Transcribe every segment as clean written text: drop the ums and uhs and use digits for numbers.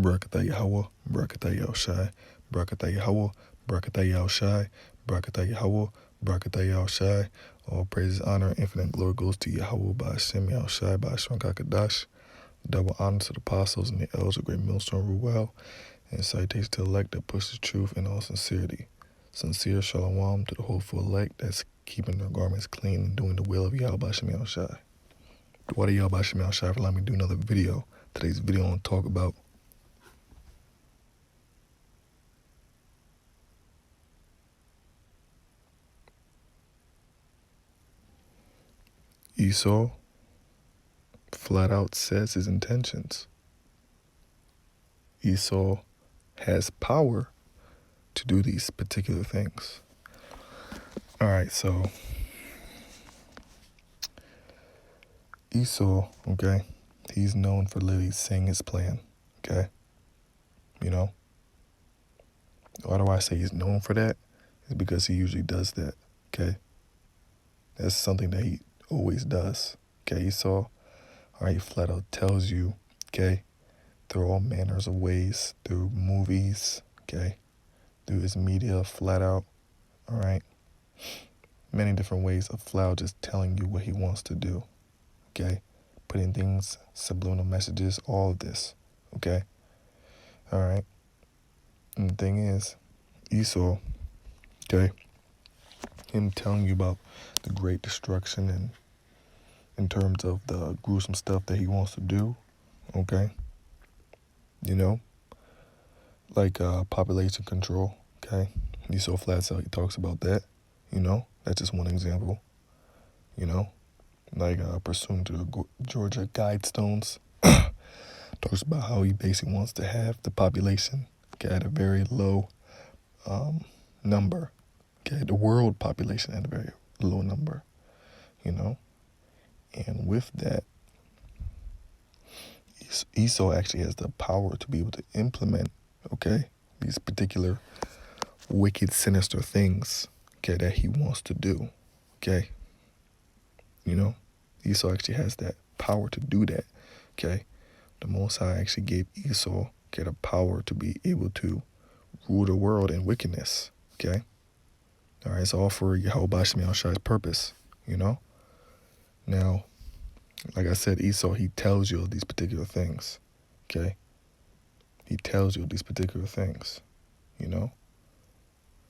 Barakatah Yahweh, Barakatah Yahushai, Barakatah Yahweh, Barakatah Yahushai, Barakatah Yahweh, Barakatah Yahushai. All praises, honor, and infinite glory goes to Yahweh by Hashem Yahushai, by Hashem Kakadash. Double honor to the apostles and the elders of Great Millstone Ruel, and citation to the elect that push the truth in all sincerity. Sincere shalom to the hopeful elect that's keeping their garments clean and doing the will of Yahweh by Hashem Yahushai. What are Yahweh by Hashem Yahushai for allowing me to do another video. Today's video I want to talk about Esau flat out says his intentions. Esau has power to do these particular things. All right, so Esau, okay, he's known for literally saying his plan, okay? You know? Why do I say he's known for that? It's because he usually does that, okay? That's something that he always does, okay? Esau, all right, he flat out tells you, okay, through all manners of ways, through movies, okay, through his media, flat out, all right? Many different ways of flat out just telling you what he wants to do, okay? Putting things, subliminal messages, all of this, okay? All right? And the thing is, Esau, okay, him telling you about the great destruction and in terms of the gruesome stuff that he wants to do, okay? You know, like population control, okay? Esau flats out, he talks about that, you know? That's just one example, you know? Like pursuing to the Georgia Guidestones, talks about how he basically wants to have the population, okay, at a very low number, okay? The world population at a very low number, you know? And with that, Esau actually has the power to be able to implement, okay, these particular wicked, sinister things, okay, that he wants to do, okay? You know, Esau actually has that power to do that, okay? The Most High actually gave Esau, okay, the power to be able to rule the world in wickedness, okay? All right, it's all for Yahweh Bashim Yahushai's purpose, you know? Now, like I said, Esau, he tells you these particular things, okay? He tells you these particular things, you know?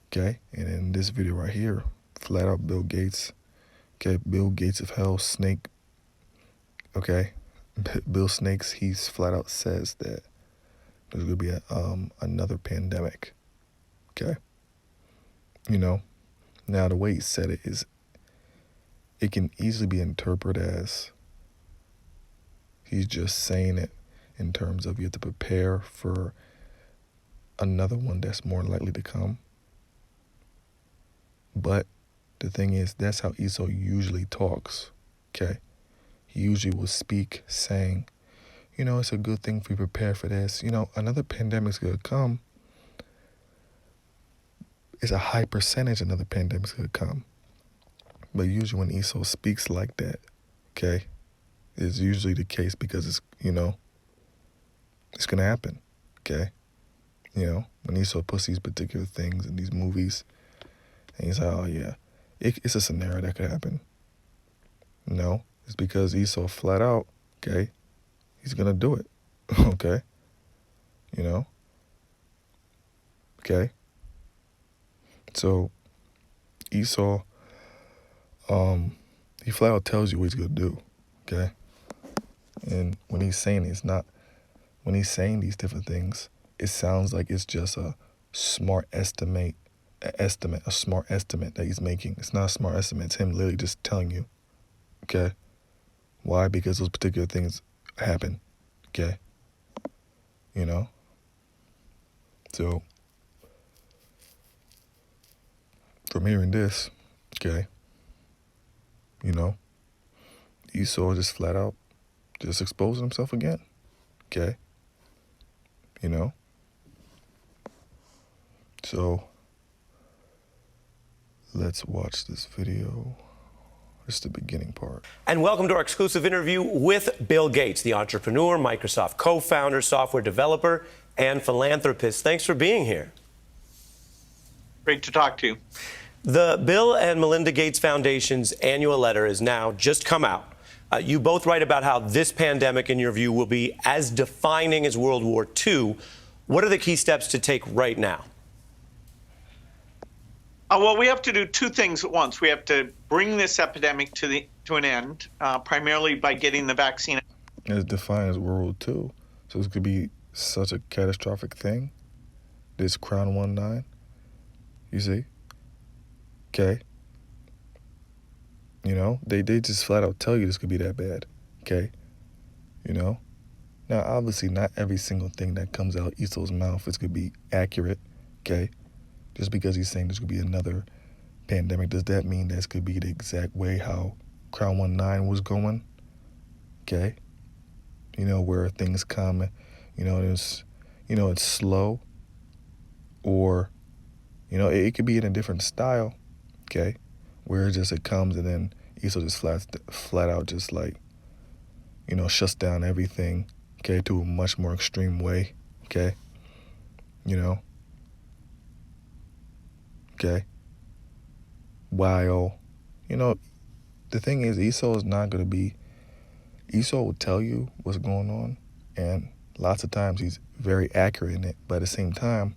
Okay? And in this video right here, flat out Bill Gates, okay? Bill Gates of hell, Snake, okay? Bill Snakes, he's flat out says that there's going to be another pandemic, okay? You know? Now, the way he said it is, it can easily be interpreted as he's just saying it in terms of you have to prepare for another one that's more likely to come. But the thing is, that's how Esau usually talks, okay? He usually will speak saying, you know, it's a good thing if we prepare for this. You know, another pandemic's going to come. It's a high percentage another pandemic's going to come. But usually when Esau speaks like that, okay, it's usually the case because it's, you know, it's going to happen, okay? You know, when Esau puts these particular things in these movies, and he's like, oh, yeah, it's a scenario that could happen. No, it's because Esau flat out, okay, he's going to do it, okay? You know? Okay? So, Esau, he flat out tells you what he's going to do, okay? And when he's saying when he's saying these different things, it sounds like it's just a smart estimate that he's making. It's not a smart estimate. It's him literally just telling you, okay? Why? Because those particular things happen, okay? You know? So, from hearing this, okay, you know, Esau just flat out just exposing himself again, okay? You know? So, let's watch this video. Just the beginning part. And welcome to our exclusive interview with Bill Gates, the entrepreneur, Microsoft co-founder, software developer, and philanthropist. Thanks for being here. Great to talk to you. The Bill and Melinda Gates Foundation's annual letter has now just come out. You both write about how this pandemic, in your view, will be as defining as World War II. What are the key steps to take right now? Well, we have to do two things at once. We have to bring this epidemic to an end, primarily by getting the vaccine. As defined as World War II. So this could be such a catastrophic thing. This Crown 19. You see? Okay. You know, they just flat out tell you this could be that bad. Okay. You know? Now, obviously, not every single thing that comes out Esau's mouth is going to be accurate. Okay. Just because he's saying this could be another pandemic, does that mean this could be the exact way how Crown 19 was going? Okay. You know, where things come, it's slow, or, it could be in a different style, okay, where it comes and then Esau just flat out just like, shuts down everything, okay, to a much more extreme way, okay, okay, while, the thing is, Esau will tell you what's going on, and lots of times he's very accurate in it, but at the same time,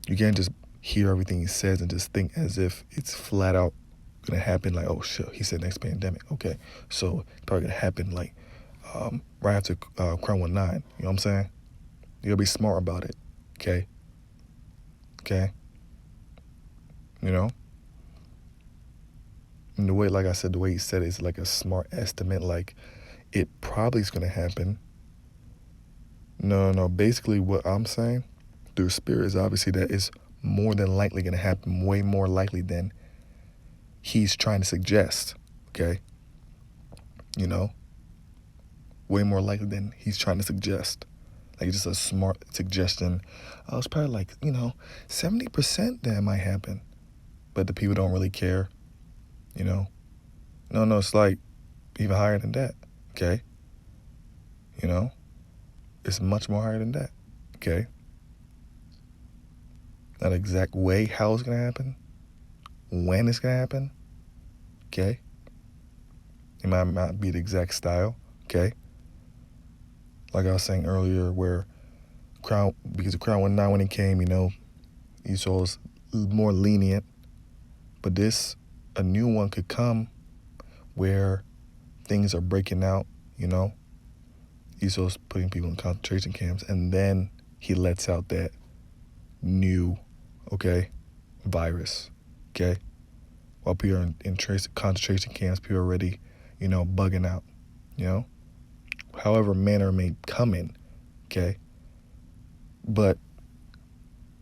you can't just hear everything he says and just think as if it's flat out gonna happen, like, oh shit, he said next pandemic, okay, so it's probably gonna happen like right after Crown 19, you know what I'm saying? You gotta be smart about it, okay? And the way, like I said, the way he said it is like a smart estimate, like it probably is going to happen. No. Basically, what I'm saying through spirit is obviously that it's more than likely going to happen, way more likely than he's trying to suggest, okay? Way more likely than he's trying to suggest. Like, just a smart suggestion. It's probably like, 70% that might happen. But the people don't really care. No, it's like even higher than that, okay? It's much more higher than that, okay? Not exact way how it's going to happen, when it's going to happen, okay? It might not be the exact style, okay? Like I was saying earlier, because the Crown 19 when it came, Esau was more lenient, but a new one could come where things are breaking out, Esau's putting people in concentration camps, and then he lets out that new, virus, while people are in concentration camps, people are already, bugging out, however manner may come in, but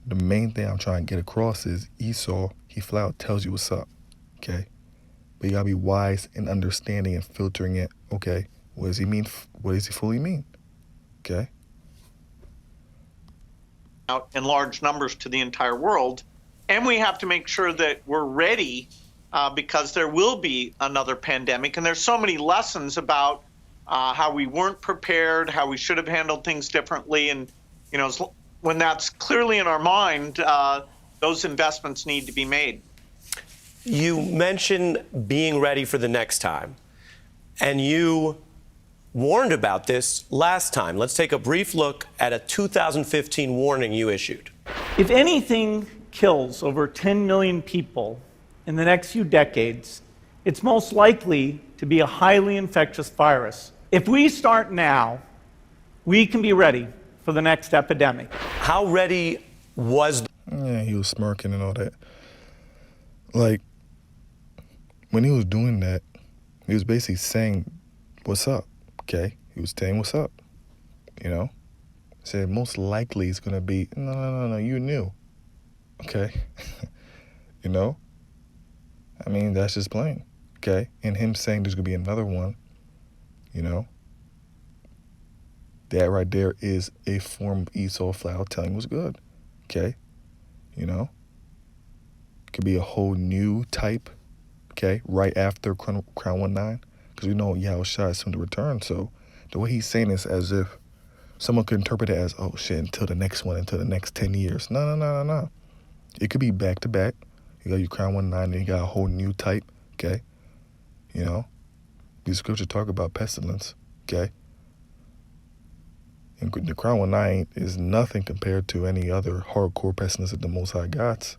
the main thing I'm trying to get across is Esau, he flat out tells you what's up, But you gotta be wise in understanding and filtering it. Okay, what does he mean? What does he fully mean? Okay. Out in large numbers to the entire world, and we have to make sure that we're ready because there will be another pandemic, and there's so many lessons about how we weren't prepared, how we should have handled things differently, and when that's clearly in our mind, those investments need to be made. You mentioned being ready for the next time, and you warned about this last time. Let's take a brief look at a 2015 warning you issued. If anything kills over 10 million people in the next few decades, it's most likely to be a highly infectious virus. If we start now, we can be ready for the next epidemic. How ready was... Yeah, he was smirking and all that. Like, when he was doing that, he was basically saying, what's up, okay? He was saying, what's up, Said, most likely it's going to be, no, you knew, okay? I mean, that's just plain, okay? And him saying there's going to be another one, that right there is a form of Esau flat out telling what's good, okay? Could be a whole new type, okay, right after Crown 19, because we know Yahushua is soon to return. So the way he's saying this as if, Someone could interpret it as, oh shit, until the next one, until the next 10 years. No. It could be back to back. You got your crown 1-9, and you got a whole new type, okay? You know? These scriptures talk about pestilence, okay? And the crown 1-9 is nothing compared to any other hardcore pestilence that the Most High gods.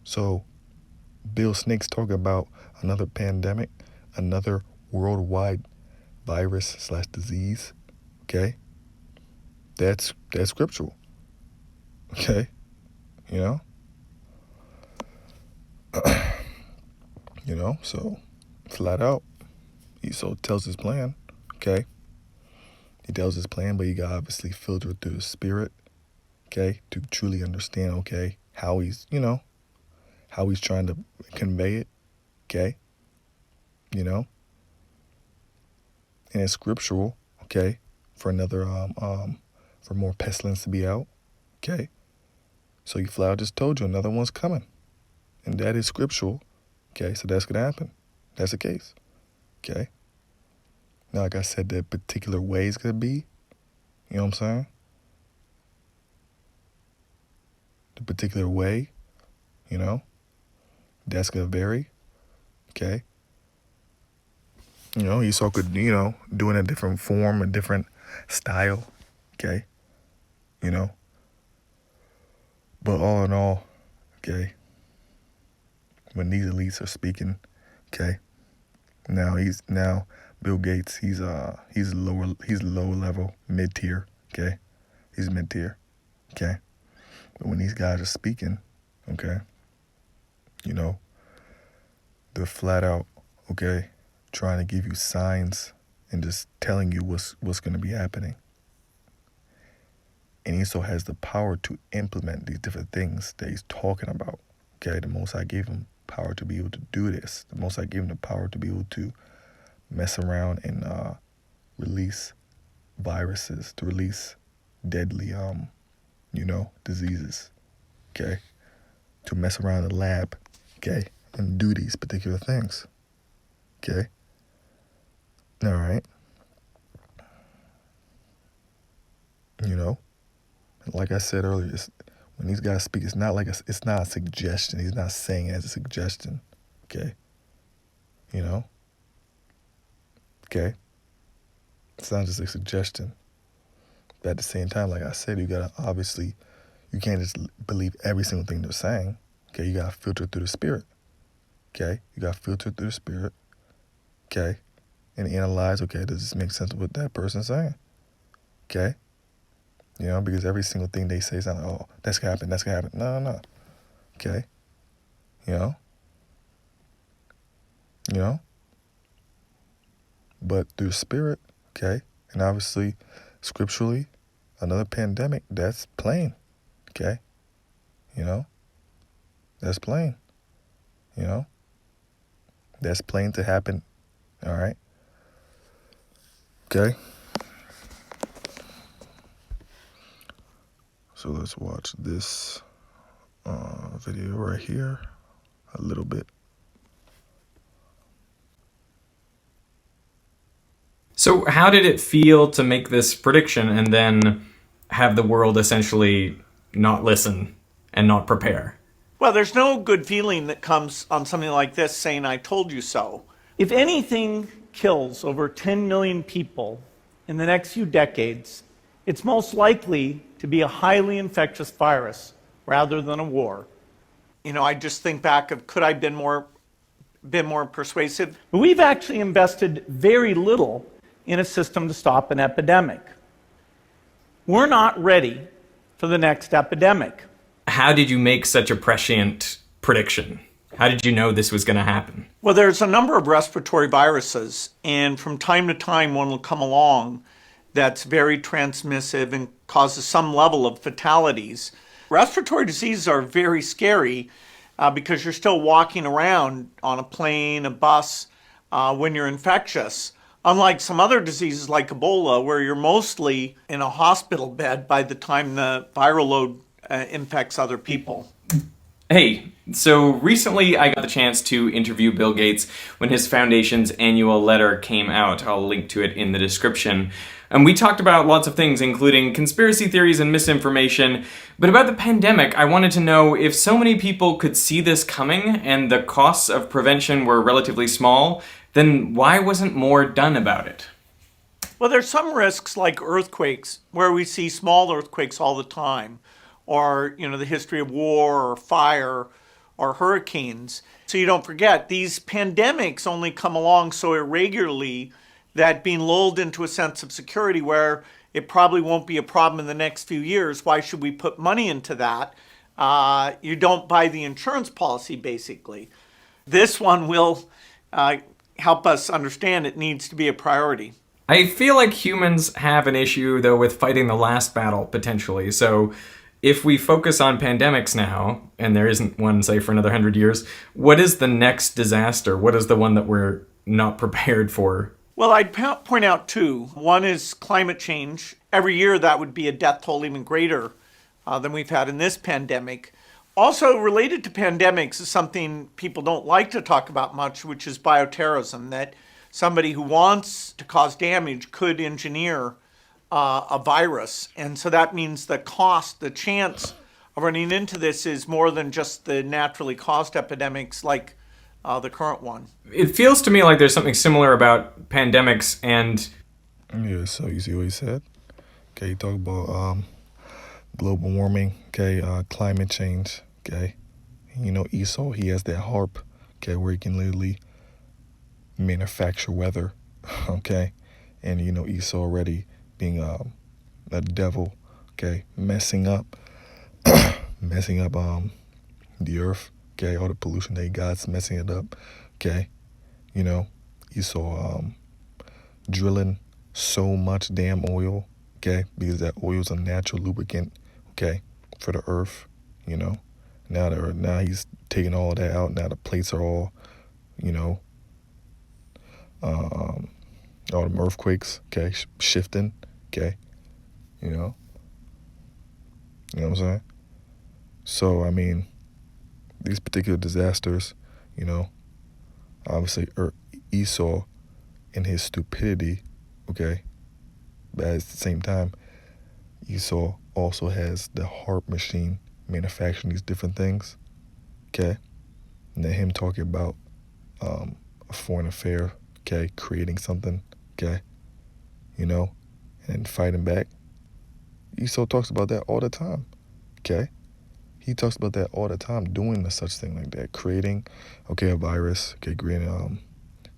So, Bill Snake's talking about another pandemic, another worldwide virus/disease, okay? That's scriptural, okay? You know? You know, so flat out, Esau tells his plan, okay? He tells his plan, but you got to obviously filter it through the spirit, okay, to truly understand, okay, how he's, you know, how he's trying to convey it, okay, you know, and it's scriptural, okay, for another, for more pestilence to be out, okay, so he flat out just told you another one's coming, and that is scriptural, okay, so that's going to happen, that's the case, okay. Now, like I said, that particular way is going to be, you know what I'm saying? The particular way, you know, that's going to vary, okay? You know, Esau could, you know, do it in a different form, a different style, okay? You know? But all in all, okay, when these elites are speaking, okay, now Bill Gates, he's lower level, mid-tier, okay? He's mid-tier, okay? But when these guys are speaking, okay, you know, they're flat out, okay, trying to give you signs and just telling you what's going to be happening. And Esau has the power to implement these different things that he's talking about, okay? The Most High gave him power to be able to do this. The Most High gave him the power to be able to mess around and release viruses, to release deadly, you know, diseases, okay? To mess around in the lab, okay? And do these particular things, okay? All right. You know, like I said earlier, when these guys speak, it's not a suggestion. He's not saying it as a suggestion, okay? You know? Okay? It's not just a suggestion. But at the same time, like I said, you gotta obviously, you can't just believe every single thing they're saying. Okay? You gotta filter through the spirit. Okay? You gotta filter through the spirit. Okay? And analyze, okay, does this make sense with what that person's saying? Okay? You know, because every single thing they say is not like, oh, that's gonna happen. No. Okay? You know? You know? But through the spirit, okay, and obviously, scripturally, another pandemic, that's plain, okay? You know? That's plain, you know? That's plain to happen, all right? Okay? So let's watch this video right here a little bit. So how did it feel to make this prediction and then have the world essentially not listen and not prepare? Well, there's no good feeling that comes on something like this saying, I told you so. If anything kills over 10 million people in the next few decades, it's most likely to be a highly infectious virus rather than a war. You know, I just think back of, could I have been more persuasive? But we've actually invested very little in a system to stop an epidemic. We're not ready for the next epidemic. How did you make such a prescient prediction? How did you know this was going to happen? Well, there's a number of respiratory viruses, and from time to time one will come along that's very transmissive and causes some level of fatalities. Respiratory diseases are very scary because you're still walking around on a plane, a bus, when you're infectious. Unlike some other diseases like Ebola, where you're mostly in a hospital bed by the time the viral load infects other people. Hey, so recently I got the chance to interview Bill Gates when his foundation's annual letter came out. I'll link to it in the description. And we talked about lots of things, including conspiracy theories and misinformation. But about the pandemic, I wanted to know if so many people could see this coming and the costs of prevention were relatively small, then why wasn't more done about it? Well, there's some risks like earthquakes, where we see small earthquakes all the time, or the history of war or fire or hurricanes. So you don't forget, these pandemics only come along so irregularly that being lulled into a sense of security where it probably won't be a problem in the next few years, why should we put money into that? You don't buy the insurance policy, basically. This one will help us understand it needs to be a priority. I feel like humans have an issue, though, with fighting the last battle, potentially. So if we focus on pandemics now, and there isn't one, say, for another 100 years, what is the next disaster? What is the one that we're not prepared for? Well, I'd point out two. One is climate change. Every year that would be a death toll even greater than we've had in this pandemic. Also related to pandemics is something people don't like to talk about much, which is bioterrorism, that somebody who wants to cause damage could engineer a virus. And so that means the cost, the chance of running into this is more than just the naturally caused epidemics like the current one. It feels to me like there's something similar about pandemics and... Yeah, so you see what he said? Okay, he talked about global warming, okay, climate change, okay. Esau, he has that harp, okay, where he can literally manufacture weather, okay. And Esau already being a devil, okay, messing up the earth, okay, all the pollution that God's messing it up, okay. Esau drilling so much damn oil, okay, because that oil is a natural lubricant, okay, for the earth, Now he's taking all that out. Now the plates are all, all them earthquakes, okay, shifting, okay, you know what I'm saying? So, I mean, these particular disasters, obviously Esau in his stupidity, okay, but at the same time, Esau also has the harp machine manufacturing these different things, okay, and then him talking about a foreign affair, okay, creating something, okay, and fighting back. Esau talks about that all the time, okay? He talks about that all the time, doing such thing like that, creating, okay, a virus, okay, creating,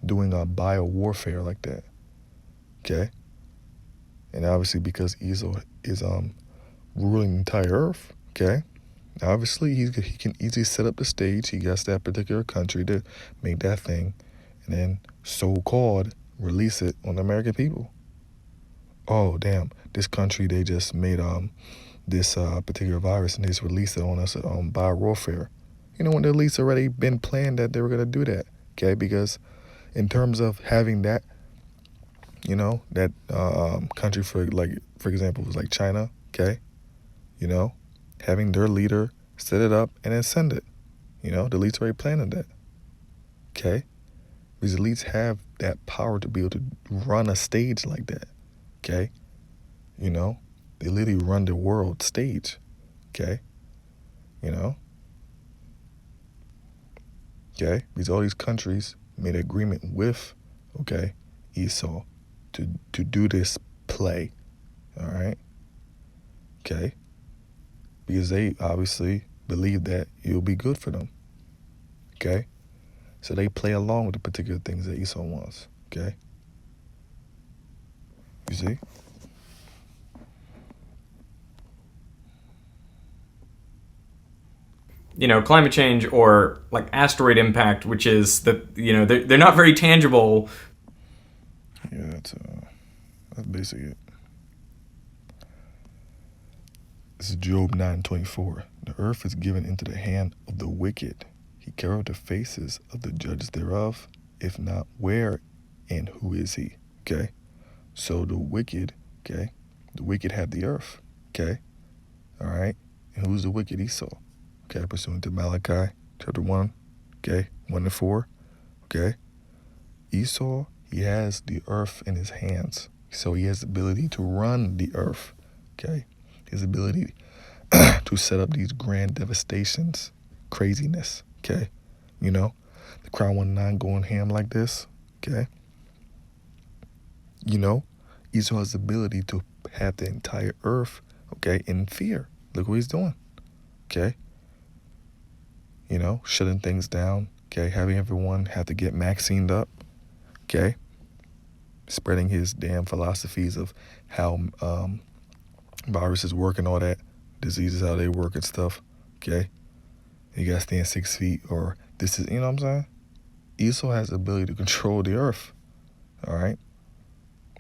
doing a bio warfare like that, okay? And obviously because Esau is ruling the entire earth, okay? Obviously he can easily set up the stage. He gets that particular country to make that thing, and then so-called release it on the American people. Oh, damn, this country, they just made this particular virus and they just released it on us on biowarfare. When the release already been planned that they were going to do that, okay? Because in terms of having that, that country, for example, was like China, okay? Having their leader set it up and then send it. The elites already planned that, okay? These elites have that power to be able to run a stage like that, okay? They literally run the world stage, okay? Okay? Because all these countries made an agreement with, okay, Esau to do this play, all right? Okay? Because they obviously believe that it'll be good for them, okay? So they play along with the particular things that Esau wants, okay? You see? Climate change or like asteroid impact, which is they're not very tangible. Yeah, that's basically it. This is Job 9:24. The earth is given into the hand of the wicked. He covered the faces of the judges thereof. If not, where and who is he? Okay? So the wicked, okay? The wicked have the earth, okay? All right? And who's the wicked? Esau. Okay, pursuant to Malachi chapter 1, okay, 1 to 4, okay. Esau, he has the earth in his hands, So he has the ability to run the earth, okay? His ability to set up these grand devastations, craziness, okay? You know, the Crown 19 going ham like this, okay? You know, Esau has the ability to have the entire earth, okay, in fear. Look what he's doing, okay? You know, shutting things down, okay? Having everyone have to get vaccinated up, okay? Spreading his damn philosophies of how viruses work and all that, diseases, how they work and stuff, okay? You gotta stand 6 feet or this is, you know what I'm saying? Esau has the ability to control the earth, all right?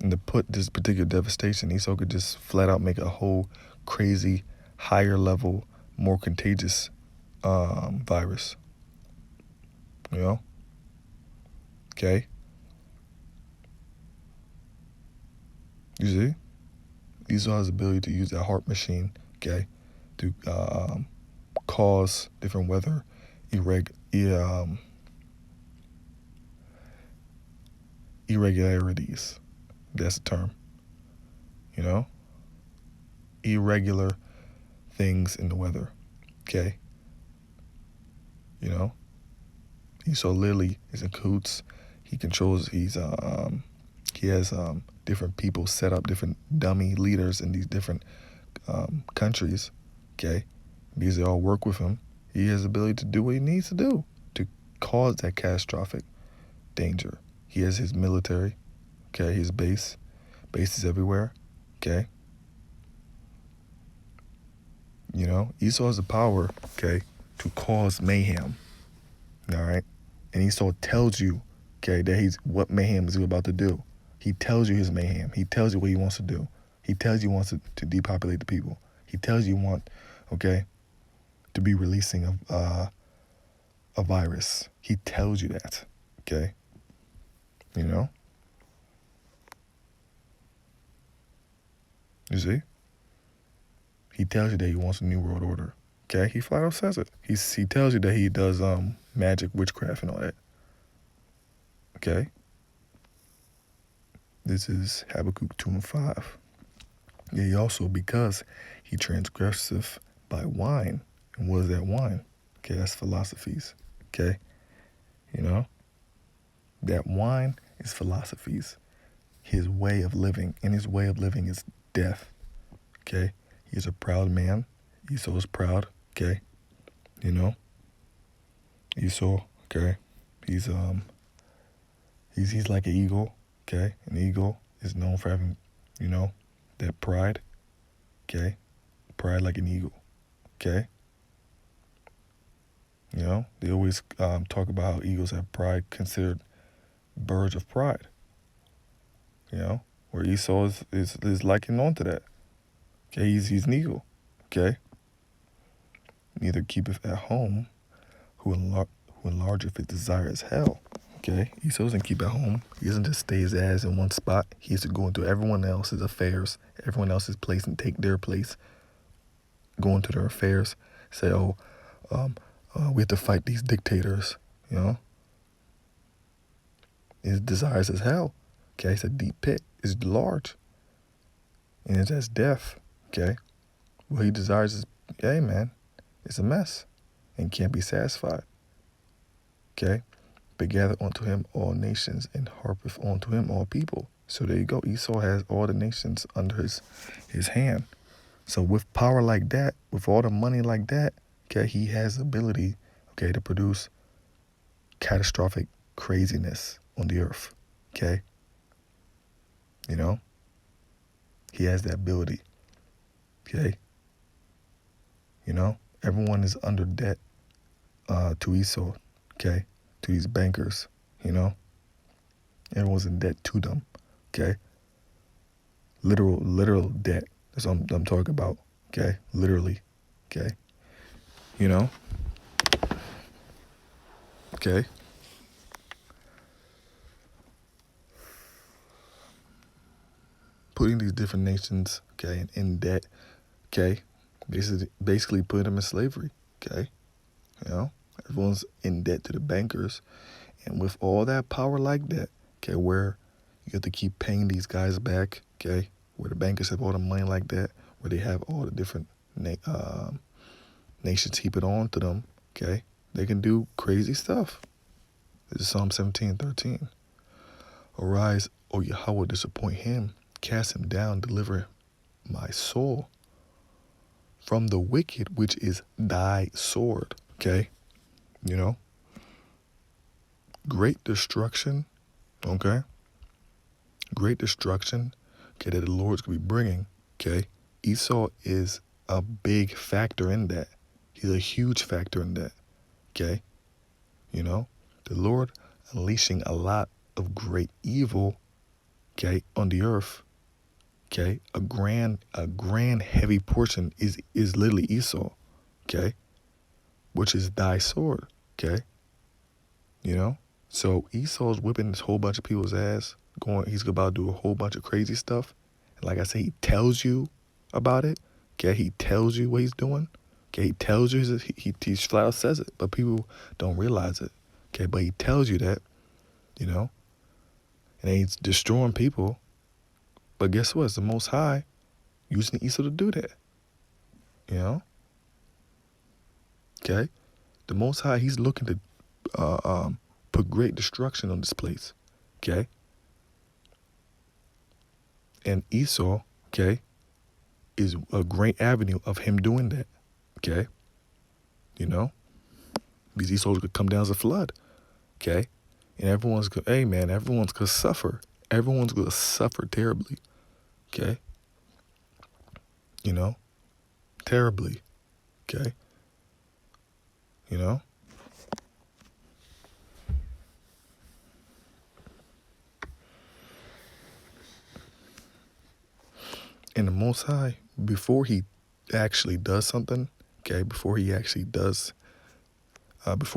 And to put this particular devastation, Esau could just flat out make a whole crazy, higher level, more contagious virus, you know? Okay? You see? Esau has the ability to use that heart machine, okay, to cause different weather irregularities. That's the term. You know? Irregular things in the weather. Okay? You know? Esau literally is in cahoots. He controls, he has different people set up, different dummy leaders in these different countries. Okay? Because they all work with him. He has the ability to do what he needs to do to cause that catastrophic danger. He has his military, okay, his bases everywhere, okay? You know, Esau has the power, okay, to cause mayhem, all right? And Esau tells you, okay, that what mayhem is he about to do. He tells you his mayhem. He tells you what he wants to do. He tells you he wants to depopulate the people. He tells you okay, to be releasing a virus. He tells you that, okay? You know? You see? He tells you that he wants a new world order. Okay? He flat out says it. He tells you that he does magic, witchcraft, and all that. Okay? This is Habakkuk 2 and 5. Yea, also because he transgresseth by wine. And what is that wine? Okay, that's philosophies. Okay? You know? That wine is philosophies. His way of living. And his way of living is death. Okay? He's a proud man. Esau is proud. Okay? You know? Esau, okay? He's like an eagle. Okay? An eagle is known for having, you know, that pride. Okay? Pride like an eagle. Okay? You know, they always talk about how eagles have pride, considered birds of pride. You know, where Esau is likened on to that. Okay, he's an eagle. Okay? Neither keepeth at home who enlargeth his desire as hell. Okay? Esau doesn't keep at home. He doesn't just stay his ass in one spot. He has to go into everyone else's affairs, everyone else's place, and take their place. Go into their affairs. Say, we have to fight these dictators. You know? His desires as hell. Okay? It's a deep pit. It's large. And it's as death. Okay? What he desires is, hey, man, it's a mess and can't be satisfied. Okay? But gather unto him all nations and harpeth unto him all people. So there you go. Esau has all the nations under his hand. So with power like that, with all the money like that, okay, he has the ability, okay, to produce catastrophic craziness on the earth. Okay? You know? He has that ability. Okay? You know? Everyone is under debt to Esau. Okay? To these bankers. You know? Everyone's in debt to them. Okay? Literal debt. That's what I'm talking about. Okay? Literally. Okay? You know? Okay? Putting these different nations, okay, in debt, okay? Basically putting them in slavery, okay? You know? Everyone's in debt to the bankers. And with all that power like that, okay, where You have to keep paying these guys back, okay? Where the bankers have all the money like that, where they have all the different nations heap it on to them, okay? They can do crazy stuff. This is Psalm 17:13. Arise, O Yahweh, disappoint him. Cast him down, deliver my soul from the wicked, which is thy sword, okay? You know? Great destruction, okay? Great destruction, okay, that the Lord's going to be bringing, okay? Esau is a big factor in that. He's a huge factor in that, okay? You know? The Lord unleashing a lot of great evil, okay, on the earth, okay? A grand heavy portion is literally Esau, okay? Which is thy sword, okay? You know? So Esau's whipping this whole bunch of people's ass, he's about to do a whole bunch of crazy stuff. And like I say, he tells you about it, okay? He tells you what he's doing, okay? He tells you, he flat out says it, but people don't realize it, okay? But he tells you that, you know? And he's destroying people. But guess what? It's the Most High using Esau to do that, you know? Okay? The Most High, he's looking to put great destruction on this place, okay? And Esau, okay, is a great avenue of him doing that, okay? You know? Because Esau's gonna come down as a flood, okay? And everyone's gonna, hey man, everyone's gonna suffer. Everyone's gonna suffer terribly, okay? You know? Terribly, okay? You know? And the Most High, before he actually does something, okay, before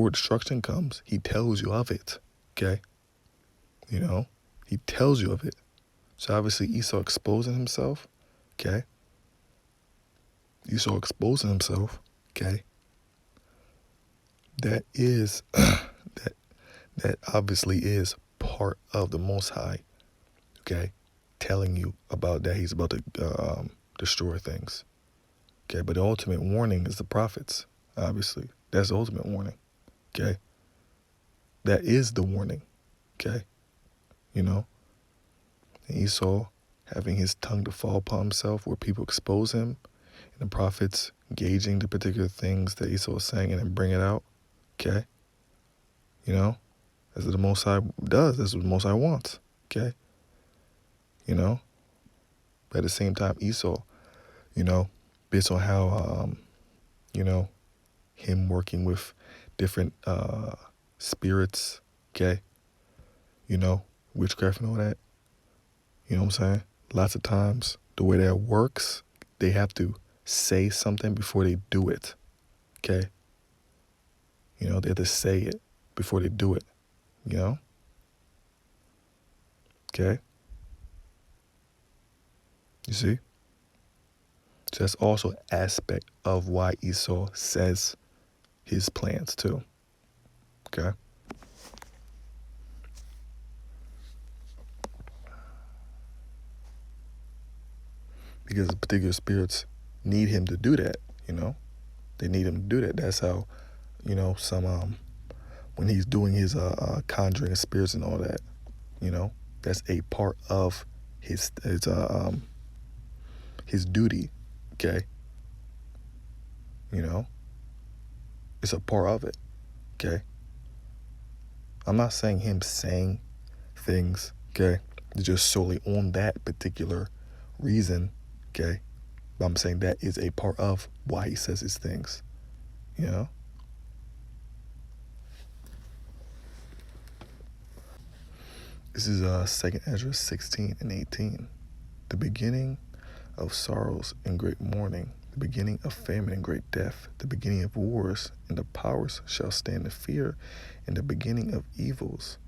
destruction comes, he tells you of it, okay? You know? He tells you of it. So obviously Esau exposing himself, okay? Esau exposing himself, okay? That is, that obviously is part of the Most High, okay? Telling you about that he's about to destroy things, okay? But the ultimate warning is the prophets, obviously. That's the ultimate warning, okay? That is the warning, okay? You know? And Esau having his tongue to fall upon himself where people expose him, and the prophets gauging the particular things that Esau is saying and then bring it out, okay? You know? That's what the Most High does. That's what the Most High wants, okay? You know? But at the same time, Esau, you know, based on how, you know, him working with different spirits, okay? You know, witchcraft and all that. You know what I'm saying? Lots of times, the way that works, they have to say something before they do it, okay? You know, they have to say it before they do it, you know? Okay? You see? So that's also an aspect of why Esau says his plans too, okay? Because the particular spirits need him to do that, you know? They need him to do that. That's how, you know, some, when he's doing his conjuring spirits and all that, you know, that's a part of his duty, okay? You know? It's a part of it, okay? I'm not saying him saying things, okay, just solely on that particular reason, okay? But I'm saying that is a part of why he says his things, you know? This is 2nd Ezra 16 and 18. The beginning of sorrows and great mourning, the beginning of famine and great death, the beginning of wars, and the powers shall stand in fear, and the beginning of evils.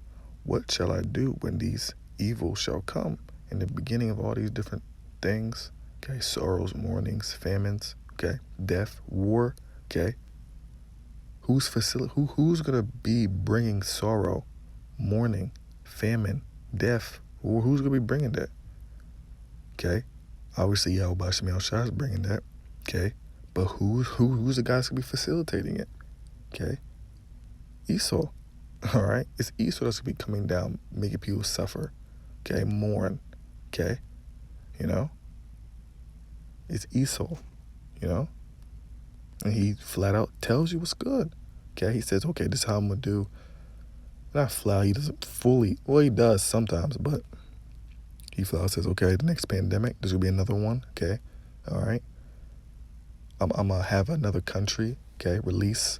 What shall I do when these evils shall come? In the beginning of all these different things, okay, sorrows, mournings, famines, okay, death, war, okay. Who's gonna be bringing sorrow, mourning, famine, death, Who's going to be bringing that? Okay? Obviously, Yahweh Shemel Shah is bringing that. Okay? But who's the guy that's going to be facilitating it? Okay? Esau. All right? It's Esau that's going to be coming down, making people suffer. Okay? Mourn. Okay? You know? It's Esau. You know? And he flat out tells you what's good. Okay? He says, okay, this is how I'm going to do. Not flat out, he doesn't fully, well, he does sometimes, but he flat out says, okay, the next pandemic, there's going to be another one. Okay? All right? I'm going to have another country, okay, release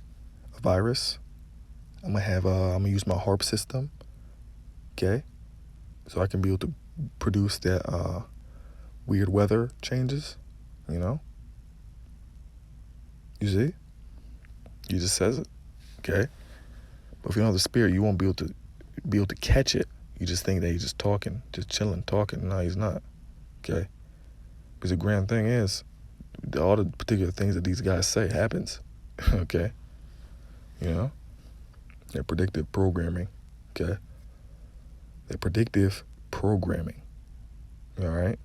a virus. I'm going to use my HARP system, okay? So I can be able to produce that weird weather changes, you know? You see? He just says it, okay? But if you don't have the spirit, you won't be able to catch it. You just think that he's just talking, just chilling, talking. No, he's not, okay? Because the grand thing is, all the particular things that these guys say happens, okay? You know? They're predictive programming, okay? They're predictive programming, all right?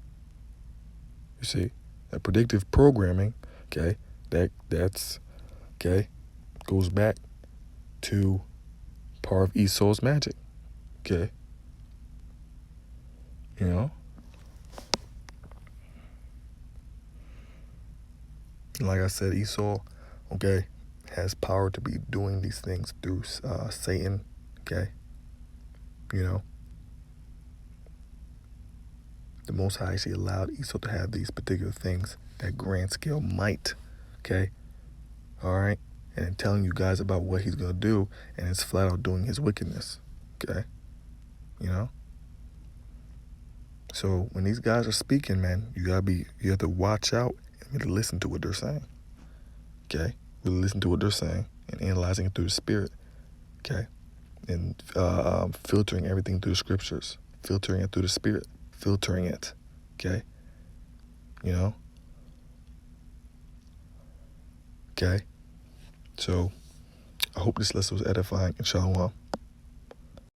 You see? That predictive programming, okay, that's, okay, goes back to part of Esau's magic, okay? You know? Like I said, Esau, okay, has power to be doing these things through Satan, okay? You know? The Most High actually allowed Esau to have these particular things, that grand scale might, okay? All right? And then telling you guys about what he's going to do, and it's flat out doing his wickedness, okay? You know? So when these guys are speaking, man, you have to watch out and really listen to what they're saying, okay? Really listen to what they're saying and analyzing it through the spirit, okay? And filtering everything through the scriptures, filtering it through the spirit, filtering it, okay? You know? Okay? So I hope this lesson was edifying. Inshallah.